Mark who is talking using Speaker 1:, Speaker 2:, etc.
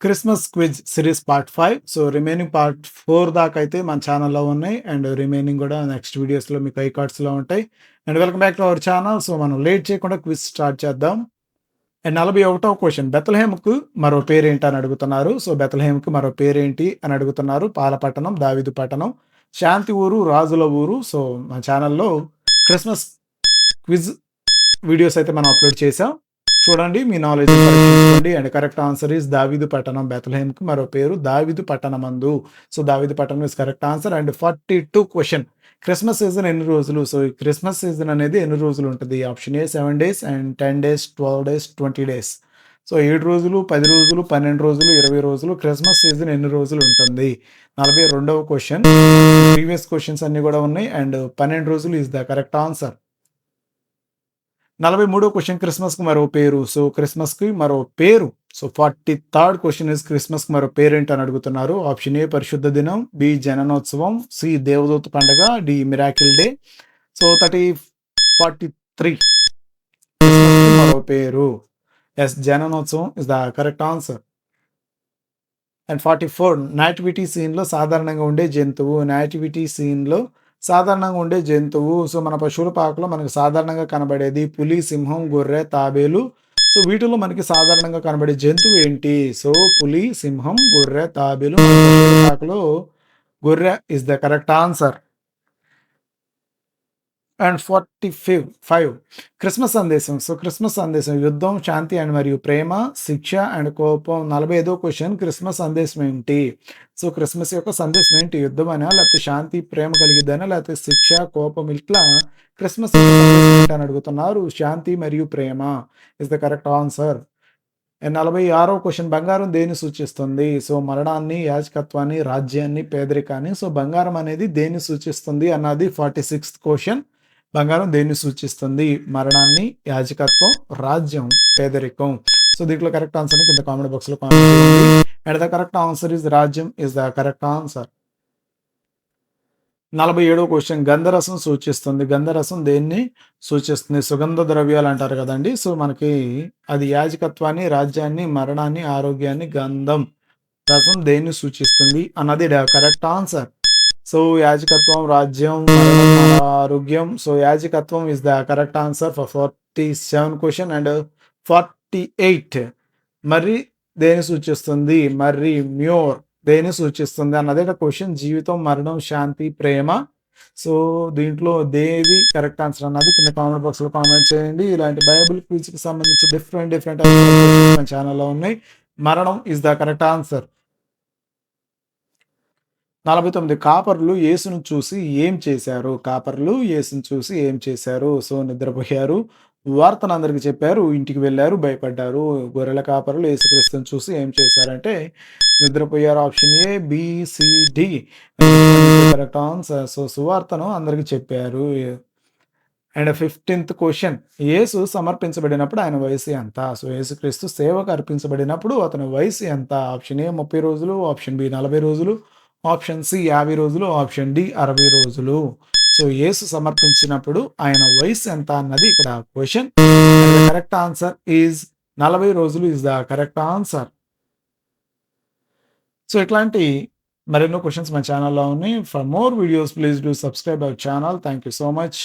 Speaker 1: Christmas quiz series part 5. So, remaining part 4 దాకా అయితే మన ఛానల్‌లో ఉన్నాయి. అండ్ రిమైనింగ్ గూడా నెక్స్ట్ వీడియోస్‌లో మీకు ఐకార్డ్స్‌లో ఉంటాయి. And welcome back to our channel. So, మనం లేట్ చేయకుండా క్విజ్ స్టార్ట్ చేద్దాం. అండ్ 41వ క్వెషన్, బెత్లెహేముకు మరో పేరేంటి అని అడుగుతున్నారు. సో, బెత్లెహేముకి మరో పేరేంటి అని అడుగుతున్నారు. పాలపట్టణం, దావీదు పట్టణం, శాంతి ఊరు, రాజుల ఊరు. సో, మన ఛానల్‌లో క్రిస్మస్ క్విజ్ వీడియోస్ అయితే మనం అప్లోడ్ చేసాం. చూడండి, మీ నాలెడ్జ్ పరీక్షించుకోండి. అండ్ కరెక్ట్ ఆన్సర్ ఈస్ దావీదు పట్టణం. బెత్లెహేమ్‌కి మరో పేరు దావీదు పట్టణమందు. సో, దావీదు పట్టణం is correct answer. And 42 question, Christmas season ఎన్ని రోజులు? సో, ఈ క్రిస్మస్ సీజన్ అనేది ఎన్ని రోజులు ఉంటుంది? Option A 7 days and 10 days, 12 days, 20 days. So, 7 రోజులు, 10 రోజులు, 12 రోజులు, 20 రోజులు. క్రిస్మస్ సీజన్ ఎన్ని రోజులు ఉంటుంది? 42వ క్వెషన్. ప్రీవియస్ క్వెషన్స్ అన్నీ కూడా ఉన్నాయి. అండ్ 12 రోజులు ఈస్ ద కరెక్ట్ ఆన్సర్. 43వ క్వెషన్, క్రిస్మస్‌కి మరో పేరు. సో, క్రిస్మస్‌కి మరో పేరు. సో, 43rd క్వెషన్ ఇస్ క్రిస్మస్‌కి మరో పేరేంటి అని అడుగుతున్నారు. ఆప్షన్ ఏ పరిశుద్ధ దినం, బి జననోత్సవం, సి దేవదూత పండగ, డి మిరాకిల్ డే. సో, 43 క్రిస్మస్‌కి మరో పేరు. ఎస్, జననోత్సవం is the correct answer. And 44 nativity సీన్‌లో సాధారణంగా ఉండే జంతువు. నాటివిటీ సీన్‌లో సాధారణంగా ఉండే జంతువు. సో, మన పశువుల పాకలో మనకు సాధారణంగా కనబడేది పులి, సింహం, గొర్రె, తాబేలు. సో, వీటిలో మనకి సాధారణంగా కనబడే జంతువు ఏంటి? సో, పులి, సింహం, గొర్రె, తాబేలు. మన పశువుల పాకలో గొర్రె is the correct answer. And 45 Christmas సందేశం. సో, క్రిస్మస్ సందేశం యుద్ధం, శాంతి అండ్ మరియు ప్రేమ, శిక్ష అండ్ కోపం. 45వ క్వెషన్, క్రిస్మస్ సందేశం ఏంటి? సో, క్రిస్మస్ యొక్క సందేశం ఏంటి? యుద్ధమనా, లేకపోతే శాంతి ప్రేమ కలిగిద్దనా, లేకపోతే శిక్ష కోపం? ఇట్లా క్రిస్మస్ యొక్క సందేశం ఏంటి అని అడుగుతున్నారు. శాంతి మరియు ప్రేమ is the correct answer. And 46వ క్వెషన్, బంగారం దేన్ని సూచిస్తుంది? సో, మరణాన్ని, యాజకత్వాన్ని, రాజ్యాన్ని, పేదరికాన్ని. సో, బంగారం అనేది దేన్ని సూచిస్తుంది అన్నది 46th క్వెషన్. బంగారం దేన్ని సూచిస్తుంది? మరణాన్ని, యాజకత్వం, రాజ్యం, పేదరికం. సో, దీంట్లో కరెక్ట్ ఆన్సర్ని కింద కామెంట్ బాక్స్లో కామెంట్ చేయండి. And the correct answer is రాజ్యం ఇస్ ద కరెక్ట్ ఆన్సర్. 47వ క్వెషన్, గంధరసం సూచిస్తుంది. గంధరసం దేన్ని సూచిస్తుంది? సుగంధ ద్రవ్యాలు అంటారు కదండి. సో, మనకి అది యాజకత్వాన్ని, రాజ్యాన్ని, మరణాన్ని, ఆరోగ్యాన్ని. గంధం రసం దేన్ని సూచిస్తుంది అన్నది కరెక్ట్ ఆన్సర్. సో, యాజకత్వం, రాజ్యం, మరణం, ఆరోగ్యం. సో, యాజకత్వం is the correct answer for 47 question. And 48 మర్రి దేన్ని సూచిస్తుంది? మర్రి, మ్యూర్ దేన్ని సూచిస్తుంది అన్నదే క్వెషన్. జీవితం, మరణం, శాంతి, ప్రేమ. సో, దీంట్లో దేది కరెక్ట్ ఆన్సర్ అన్నది కింద కామెంట్ బాక్స్లో కామెంట్ చేయండి. ఇలాంటి బైబిల్ క్విజ్కి సంబంధించి డిఫరెంట్ మన ఛానల్లో ఉన్నాయి. మరణం ఇస్ ద కరెక్ట్ ఆన్సర్. 49 కాపరులు యేసును చూసి ఏం చేశారు? కాపరులు యేసును చూసి ఏం చేశారు? సో, నిద్రపోయారు, వార్తను అందరికి చెప్పారు, ఇంటికి వెళ్ళారు, భయపడ్డారు. గొర్రెల కాపరులు యేసుక్రీస్తుని చూసి ఏం చేశారంటే నిద్రపోయారు. Option A, B, C, D correct answer. So, సువార్తను అందరికి చెప్పారు. అండ్ 15th క్వెషన్, యేసు సమర్పించబడినప్పుడు ఆయన వయసు ఎంత? సో, యేసుక్రీస్తు సేవకు అర్పించబడినప్పుడు అతని వయసు ఎంత? ఆప్షన్ ఏ 30 రోజులు, ఆప్షన్ బి 40 రోజులు, ఆప్షన్ సి 50 రోజులు, ఆప్షన్ డి 60 రోజులు. సో, యేసు సమర్పించినప్పుడు ఆయన వయసు ఎంత అన్నది ఇక్కడ question. And the correct answer is 40 రోజులు is the correct answer. So, ఇట్లాంటి మరెన్నో క్వెషన్స్ మన ఛానల్లో ఉన్నాయి. For more videos please do subscribe our channel. Thank you so much.